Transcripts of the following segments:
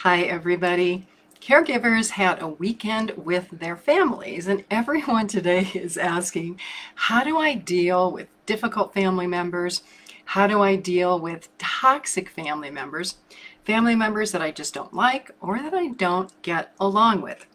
Hi, everybody. Caregivers had a weekend with their families, and everyone today is asking, how do I deal with difficult family members? How do I deal with toxic family members that I just don't like or that I don't get along with?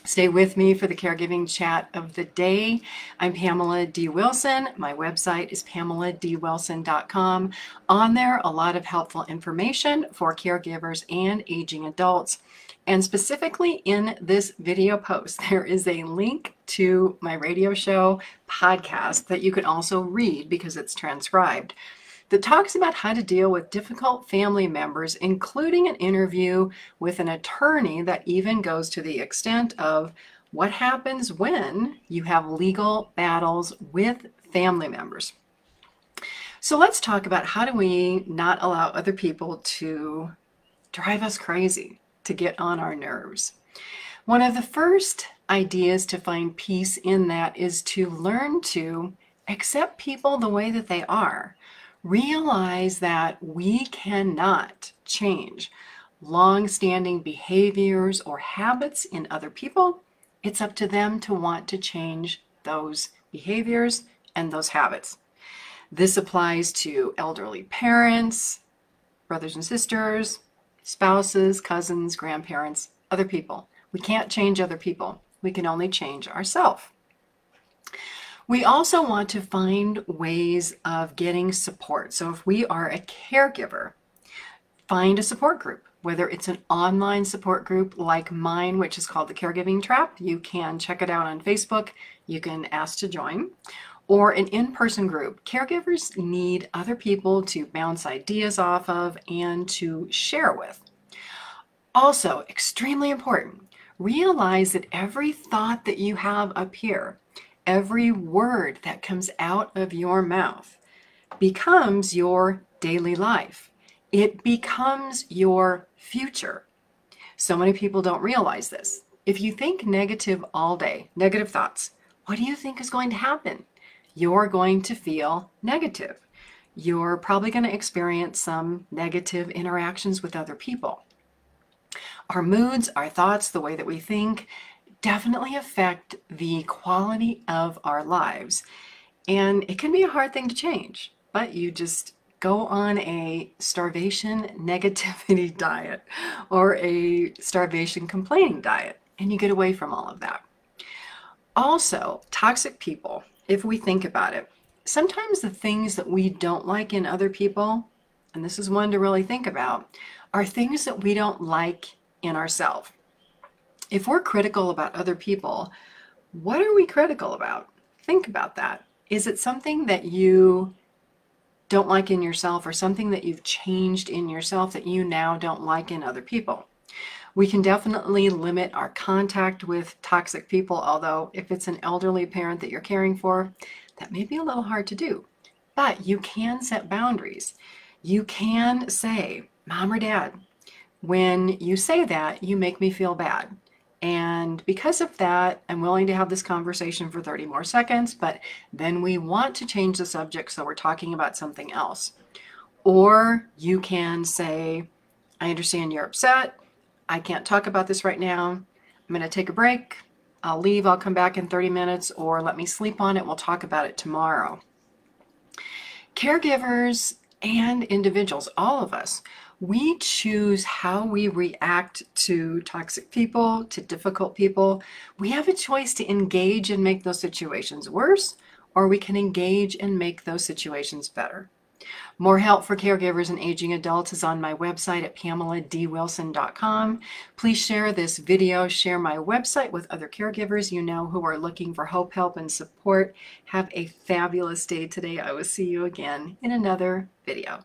Stay with me for the caregiving chat of the day. I'm Pamela D Wilson. My website is PamelaDWilson.com. On there, a lot of helpful information for caregivers and aging adults. And specifically in this video post, there is a link to my radio show podcast that you can also read because it's transcribed, that talks about how to deal with difficult family members, including an interview with an attorney that even goes to the extent of what happens when you have legal battles with family members. So let's talk about how do we not allow other people to drive us crazy, to get on our nerves. One of the first ideas to find peace in that is to learn to accept people the way that they are. Realize that we cannot change long-standing behaviors or habits in other people. It's up to them to want to change those behaviors and those habits. This applies to elderly parents, brothers and sisters, spouses, cousins, grandparents, other people. We can't change other people. We can only change ourselves. We also want to find ways of getting support. So if we are a caregiver, find a support group, whether it's an online support group like mine, which is called the Caregiving Trap. You can check it out on Facebook. You can ask to join. Or an in-person group. Caregivers need other people to bounce ideas off of and to share with. Also, extremely important, realize that every thought that you have up here, every word that comes out of your mouth becomes your daily life. It becomes your future. So many people don't realize this. If you think negative all day, negative thoughts, what do you think is going to happen? You're going to feel negative. You're probably going to experience some negative interactions with other people. Our moods, our thoughts, the way that we think definitely affect the quality of our lives. And it can be a hard thing to change, but you just go on a starvation negativity diet or a starvation complaining diet, and you get away from all of that. Also, toxic people, if we think about it, sometimes the things that we don't like in other people, and this is one to really think about, are things that we don't like in ourselves. If we're critical about other people, what are we critical about? Think about that. Is it something that you don't like in yourself or something that you've changed in yourself that you now don't like in other people? We can definitely limit our contact with toxic people, although if it's an elderly parent that you're caring for, that may be a little hard to do. But you can set boundaries. You can say, Mom or Dad, when you say that, you make me feel bad. And because of that, I'm willing to have this conversation for 30 more seconds, but then we want to change the subject, so we're talking about something else. Or you can say, I understand you're upset. I can't talk about this right now. I'm going to take a break. I'll leave. I'll come back in 30 minutes, or let me sleep on it. We'll talk about it tomorrow. Caregivers and individuals, all of us, we choose how we react to toxic people, to difficult people. We have a choice to engage and make those situations worse, or we can engage and make those situations better. More help for caregivers and aging adults is on my website at PamelaDWilson.com. Please share this video, share my website with other caregivers you know who are looking for hope, help, and support. Have a fabulous day today. I will see you again in another video.